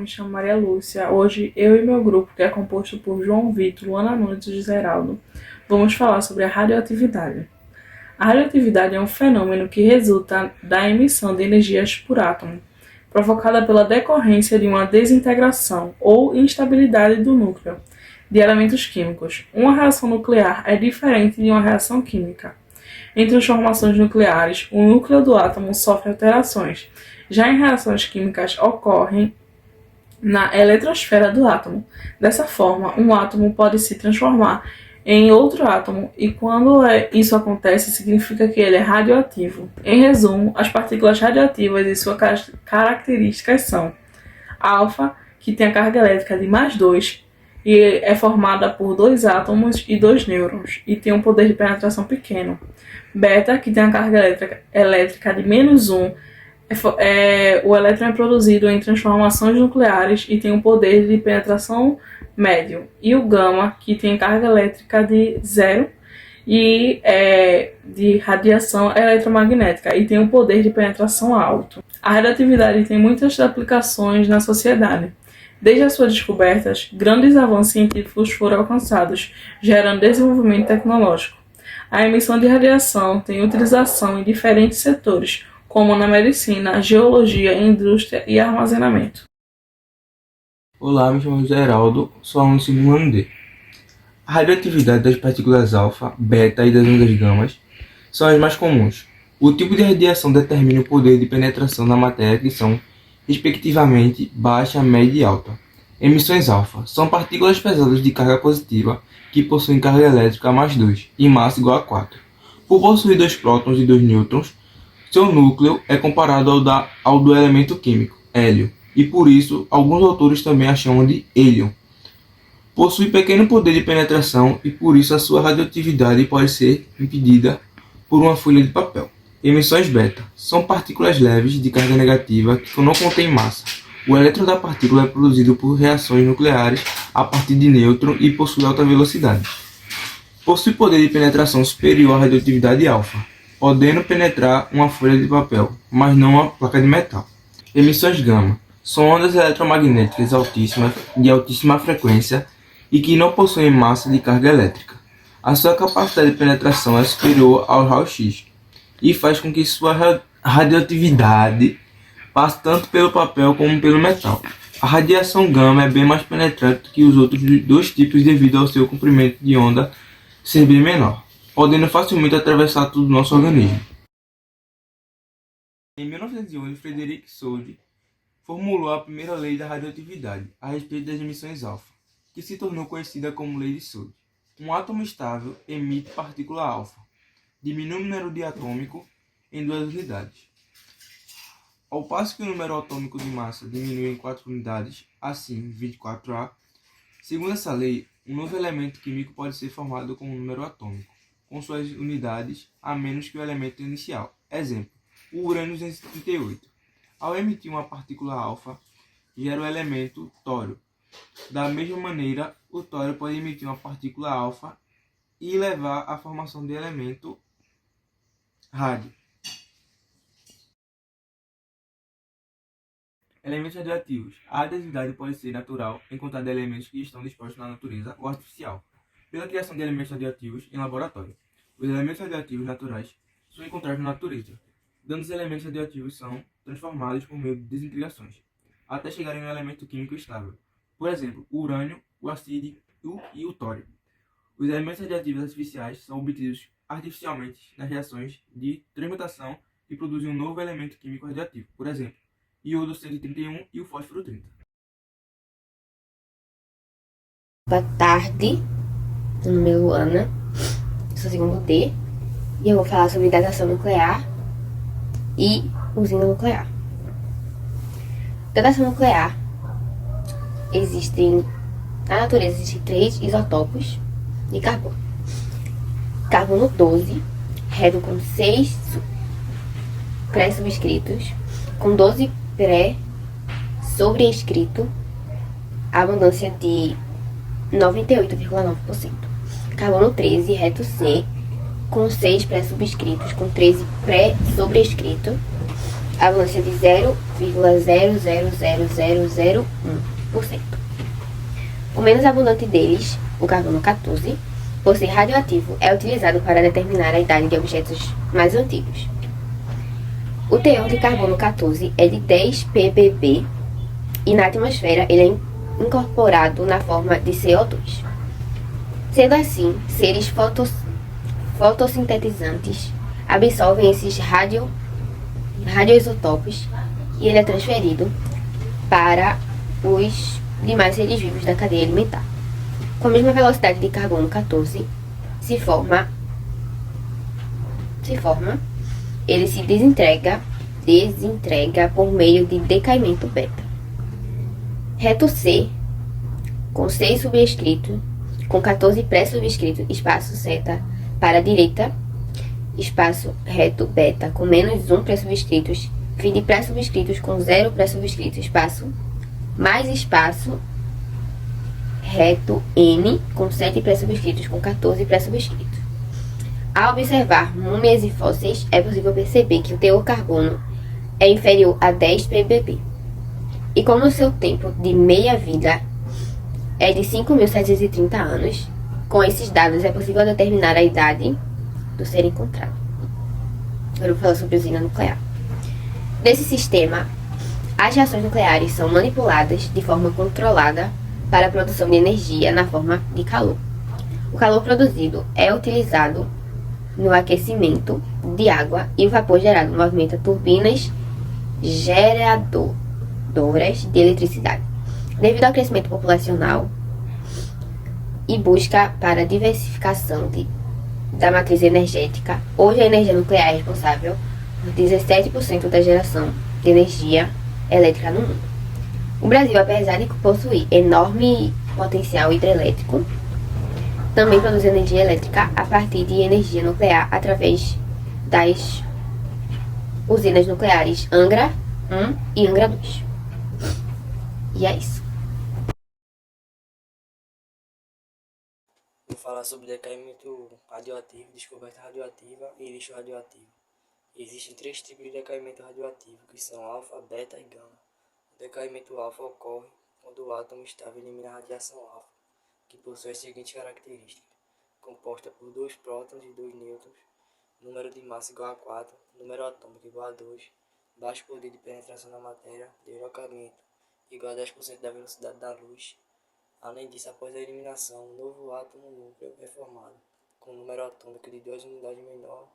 me chamo Maria Lúcia. Hoje eu e meu grupo, que é composto por João Vitor, Luana Nunes e Geraldo, vamos falar sobre a radioatividade. A radioatividade é um fenômeno que resulta da emissão de energias por átomo, provocada pela decorrência de uma desintegração ou instabilidade do núcleo de elementos químicos. Uma reação nuclear é diferente de uma reação química. Em transformações nucleares, o núcleo do átomo sofre alterações. Já em reações químicas ocorrem na eletrosfera do átomo. Dessa forma, um átomo pode se transformar em outro átomo e quando isso acontece, significa que ele é radioativo. Em resumo, as partículas radioativas e suas características são alfa, que tem a carga elétrica de +2 e é formada por 2 átomos e 2 nêutrons e tem um poder de penetração pequeno. Beta, que tem a carga elétrica de -1, o elétron é produzido em transformações nucleares e tem um poder de penetração médio. E o gama, que tem carga elétrica de 0 e de radiação eletromagnética e tem um poder de penetração alto. A radioatividade tem muitas aplicações na sociedade. Desde as suas descobertas, grandes avanços científicos foram alcançados, gerando desenvolvimento tecnológico. A emissão de radiação tem utilização em diferentes setores, como na medicina, geologia, indústria e armazenamento. Olá, me chamo Geraldo, sou aluno do segundo ano D. A radioatividade das partículas alfa, beta e das ondas gamas são as mais comuns. O tipo de radiação determina o poder de penetração na matéria, que são, respectivamente, baixa, média e alta. Emissões alfa são partículas pesadas de carga positiva que possuem carga elétrica +2 e massa igual a 4. Por possuir 2 prótons e 2 nêutrons, seu núcleo é comparado ao do elemento químico, hélio, e por isso alguns autores também a chamam de hélio. Possui pequeno poder de penetração e por isso a sua radioatividade pode ser impedida por uma folha de papel. Emissões beta são partículas leves de carga negativa que não contêm massa. O elétron da partícula é produzido por reações nucleares a partir de nêutron e possui alta velocidade. Possui poder de penetração superior à radioatividade alfa, podendo penetrar uma folha de papel, mas não uma placa de metal. Emissões gama são ondas eletromagnéticas altíssimas, de altíssima frequência e que não possuem massa de carga elétrica. A sua capacidade de penetração é superior ao raio-x e faz com que sua radioatividade passe tanto pelo papel como pelo metal. A radiação gama é bem mais penetrante que os outros dois tipos devido ao seu comprimento de onda ser bem menor, podendo facilmente atravessar todo o nosso organismo. Em 1911, Frederick Soddy formulou a primeira lei da radioatividade a respeito das emissões alfa, que se tornou conhecida como Lei de Soddy. Um átomo estável emite partícula alfa, diminui o número de atômico em 2 unidades. Ao passo que o número atômico de massa diminui em 4 unidades, assim 24A, segundo essa lei, um novo elemento químico pode ser formado com um número atômico, com suas unidades a menos que o elemento inicial. Exemplo, o urânio 238. Ao emitir uma partícula alfa, gera o elemento tório. Da mesma maneira, o tório pode emitir uma partícula alfa e levar à formação de elemento rádio. Elementos radioativos. A radioatividade pode ser natural, encontrada em elementos que estão dispostos na natureza, ou artificial, pela criação de elementos radioativos em laboratório. Os elementos radioativos naturais são encontrados na natureza, dando os elementos radioativos são transformados por meio de desintegrações, até chegarem a um elemento químico estável. Por exemplo, o urânio, o acídio e o tório. Os elementos radioativos artificiais são obtidos artificialmente nas reações de transmutação e produzem um novo elemento químico radioativo. Por exemplo, iodo 131 e o fósforo 30. Boa tarde, meu nome é Luana, sou segundo D e eu vou falar sobre datação nuclear e usina nuclear. Datação nuclear. Na natureza existem 3 isótopos de carbono. Carbono 12, redo com 6 pré-subscritos, com 12 pré-sobrescrito, abundância de 98,9%. Carbono 13, reto C, com 6 pré-subscritos, com 13 pré-sobrescrito, abundância de 0,0000001%. O menos abundante deles, o carbono 14, por ser radioativo, é utilizado para determinar a idade de objetos mais antigos. O teor de carbono 14 é de 10 ppb e na atmosfera ele é incorporado na forma de CO2. Sendo assim, seres fotossintetizantes absorvem esses radioisótopos e ele é transferido para os demais seres vivos da cadeia alimentar. Com a mesma velocidade de carbono 14, ele se desintegra por meio de decaimento beta. Reto C, com 6 subscritos, com 14 pré-subscritos, espaço seta para a direita, espaço reto beta, com menos 1 pré-subscritos, fim de pré-subscritos com 0 pré-subscritos, espaço, mais espaço reto N, com 7 pré-subscritos, com 14 pré-subscritos. Ao observar múmias e fósseis, é possível perceber que o teor carbono é inferior a 10 ppb. E como o seu tempo de meia-vida é de 5.730 anos, com esses dados é possível determinar a idade do ser encontrado. Agora eu vou falar sobre usina nuclear. Nesse sistema, as reações nucleares são manipuladas de forma controlada para a produção de energia na forma de calor. O calor produzido é utilizado no aquecimento de água e o vapor gerado movimenta turbinas geradoras de eletricidade. Devido ao crescimento populacional e busca para a diversificação da matriz energética, hoje a energia nuclear é responsável por 17% da geração de energia elétrica no mundo. O Brasil, apesar de possuir enorme potencial hidrelétrico, também produz energia elétrica a partir de energia nuclear através das usinas nucleares Angra 1 e Angra 2. E é isso. Vou falar sobre decaimento radioativo, descoberta radioativa e lixo radioativo. Existem 3 tipos de decaimento radioativo, que são alfa, beta e gama. O decaimento alfa ocorre quando o átomo estável elimina a radiação alfa, que possui as seguintes características: composta por 2 prótons e 2 nêutrons, número de massa igual a 4, número atômico igual a 2, baixo poder de penetração na matéria, deslocamento igual a 10% da velocidade da luz. Além disso, após a eliminação, um novo átomo núcleo é formado, com um número atômico de 2 unidades menor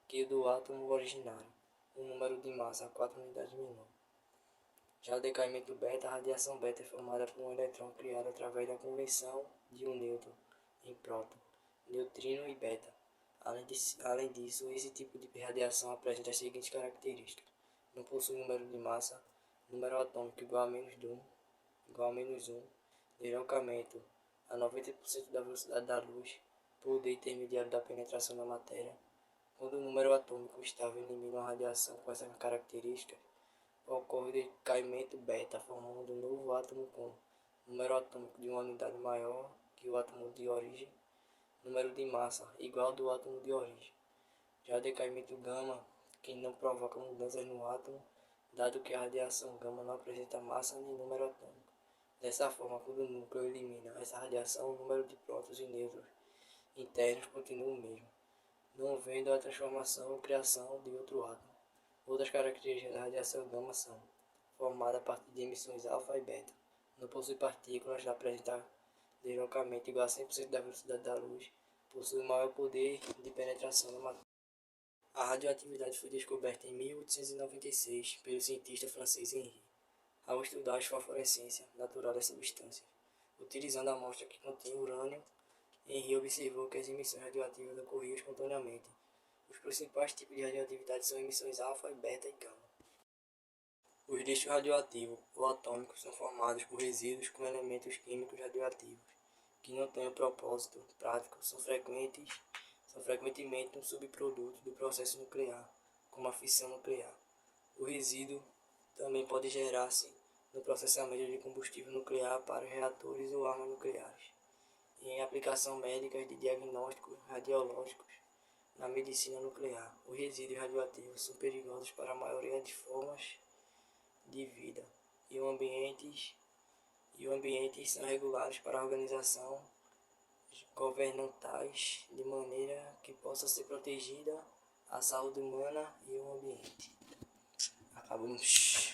que o do átomo originário, um número de massa 4 unidades menor. Já o decaimento beta, a radiação beta é formada por um eletrão criado através da conversão de um nêutron em próton, neutrino e beta. Além disso, esse tipo de radiação apresenta as seguintes características: não possui número de massa, número atômico igual a menos 1, deslocamento a 90% da velocidade da luz, poder intermediário da penetração da matéria. Quando o número atômico estável elimina uma radiação com essa característica, ocorre o decaimento beta, formando um novo átomo com número atômico de uma unidade maior que o átomo de origem, número de massa igual ao do átomo de origem. Já o decaimento gama, que não provoca mudanças no átomo, dado que a radiação gama não apresenta massa nem número atômico. Dessa forma, quando o núcleo elimina essa radiação, o número de prótons e nêutrons internos continua o mesmo, não havendo a transformação ou criação de outro átomo. Outras características da radiação gama são formada a partir de emissões alfa e beta, não possui partículas, apresenta deslocamento igual a 100% da velocidade da luz, possui maior poder de penetração na matéria. A radioatividade foi descoberta em 1896 pelo cientista francês Henri, ao estudar a fosforescência natural das substâncias. Utilizando a amostra que continha urânio, Henri observou que as emissões radioativas ocorriam espontaneamente. Os principais tipos de radioatividade são emissões alfa, beta e gama. Os lixos radioativos ou atômicos são formados por resíduos com elementos químicos radioativos, que não têm um propósito prático, são frequentemente um subproduto do processo nuclear, como a fissão nuclear. O resíduo também pode gerar-se no processamento de combustível nuclear para reatores ou armas nucleares, e em aplicação médicas de diagnósticos radiológicos, na medicina nuclear. Os resíduos radioativos são perigosos para a maioria de formas de vida e os ambientes são regulados para a organização governamentais de maneira que possa ser protegida a saúde humana e o ambiente. Acabamos.